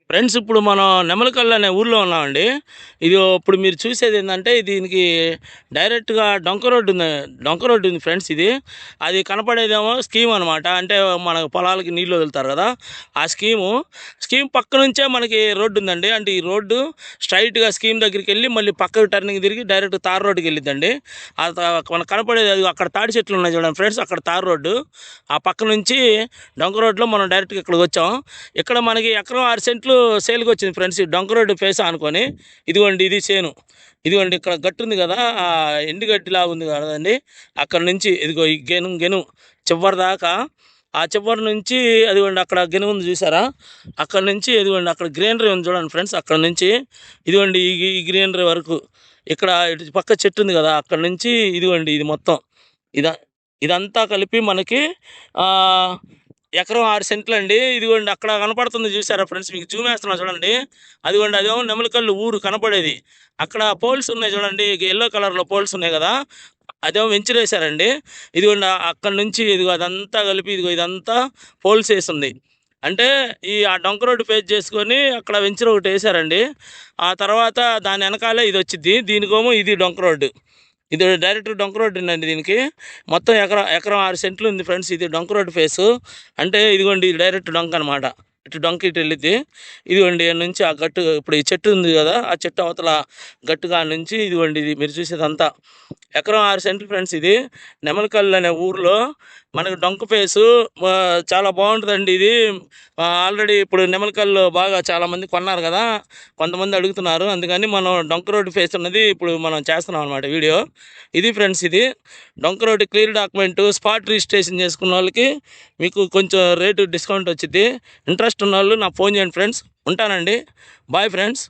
Friends ఇప్పుడు మనం నెమలికల్లు అనే ఊర్లో ఉన్నామండి. ఇది ఇప్పుడు మీరు చూసేది ఏంటంటే దీనికి డైరెక్ట్గా డొంక రోడ్డు ఉంది ఫ్రెండ్స్. ఇది అది కనపడేదేమో స్కీమ్ అనమాట. అంటే మన పొలాలకి నీళ్ళు వదులుతారు కదా, ఆ స్కీమ్ పక్క నుంచే మనకి రోడ్డు ఉందండి. అంటే ఈ రోడ్డు స్ట్రైట్గా స్కీమ్ దగ్గరికి వెళ్ళి మళ్ళీ పక్కకు టర్నింగ్ తిరిగి డైరెక్ట్ తార్ రోడ్డుకి వెళ్ళిద్దండి. మనకు కనపడేది అది అక్కడ తాడి చెట్లు ఉన్నాయి చూడండి ఫ్రెండ్స్, అక్కడ తార్ రోడ్డు. ఆ పక్క నుంచి డొంక రోడ్లో మనం డైరెక్ట్గా ఇక్కడికి వచ్చాం. ఇక్కడ మనకి ఎకరం 6 సెంట్లు సేల్కి వచ్చింది ఫ్రెండ్స్. ఈ డొంక రోడ్డు ఫేస్ అనుకొని ఇదిగోండి, ఇది చేను. ఇదిగోండి ఇక్కడ గట్టు ఉంది కదా, ఆ ఎండు గడ్డిలాగా ఉంది కదండి. అక్కడ నుంచి ఇదిగో ఈ గెను చివరి దాకా, ఆ చివరి నుంచి అదిగోండి అక్కడ గెను ఉంది చూసారా, అక్కడ నుంచి ఇదిగోండి అక్కడ గ్రీనరీ ఉంది చూడండి ఫ్రెండ్స్. అక్కడ నుంచి ఇదిగోండి ఈ గ్రీనరీ వరకు ఇక్కడ ఇటు పక్క చెట్టు ఉంది కదా, అక్కడ నుంచి ఇదిగోండి ఇది మొత్తం ఇదంతా కలిపి మనకి ఎకరం 6 సెంట్లు అండి. ఇదిగోండి అక్కడ కనపడుతుంది చూసారా ఫ్రెండ్స్, మీకు జూమ్ వేస్తున్నా చూడండి. అదిగోండి అదేమో నెమలికల్లు ఊరు కనపడేది. అక్కడ పోల్స్ ఉన్నాయి చూడండి, ఎల్లో కలర్లో పోల్స్ ఉన్నాయి కదా, అదేమో వెంచర్ వేశారండి. ఇదిగోండి అక్కడ నుంచి ఇదిగో అదంతా కలిపి ఇదిగో ఇదంతా పోల్స్ వేసింది. అంటే ఆ డొంక రోడ్డు ఫేస్ చేసుకొని అక్కడ వెంచర్ ఒకటి వేశారండి. ఆ తర్వాత దాని వెనకాలే ఇది వచ్చింది. దీనికోమో ఇది డొంక రోడ్డు. ఇది డైరెక్ట్ డొంక రోడ్డు ఉందండి. దీనికి మొత్తం ఎకరం 6 సెంట్లు ఉంది ఫ్రెండ్స్. ఇది డొంక రోడ్డు ఫేసు. అంటే ఇదిగోండి ఇది డైరెక్ట్ డొంక అనమాట. ఇటు డొంక ఇటు వెళ్ళిద్ది. ఇదిగోండి నుంచి ఆ గట్టు, ఇప్పుడు ఈ చెట్టు ఉంది కదా, ఆ చెట్టు అవతల గట్టుగా నుంచి ఇదిగోండి ఇది మీరు చూసేదంతా ఎకరం 6 సెంట్లు ఫ్రెండ్స్. ఇది నెమలికల్లు అనే ఊర్లో మనకు డొంక ఫేసు చాలా బాగుంటుందండి. ఇది ఆల్రెడీ ఇప్పుడు నెమలికల్లు బాగా చాలామంది కొన్నారు కదా, కొంతమంది అడుగుతున్నారు. అందుకని మనం డొంక రోడ్డు ఫేస్ ఉన్నది ఇప్పుడు మనం చేస్తున్నాం అనమాట వీడియో. ఇది ఫ్రెండ్స్, ఇది డొంక road clear document spot registration చేసుకున్న వాళ్ళకి మీకు కొంచెం రేటు డిస్కౌంట్ వచ్చింది. ఇంట్రెస్ట్ ఉన్న వాళ్ళు నాకు ఫోన్ చేయండి ఫ్రెండ్స్. ఉంటానండి, బాయ్ ఫ్రెండ్స్.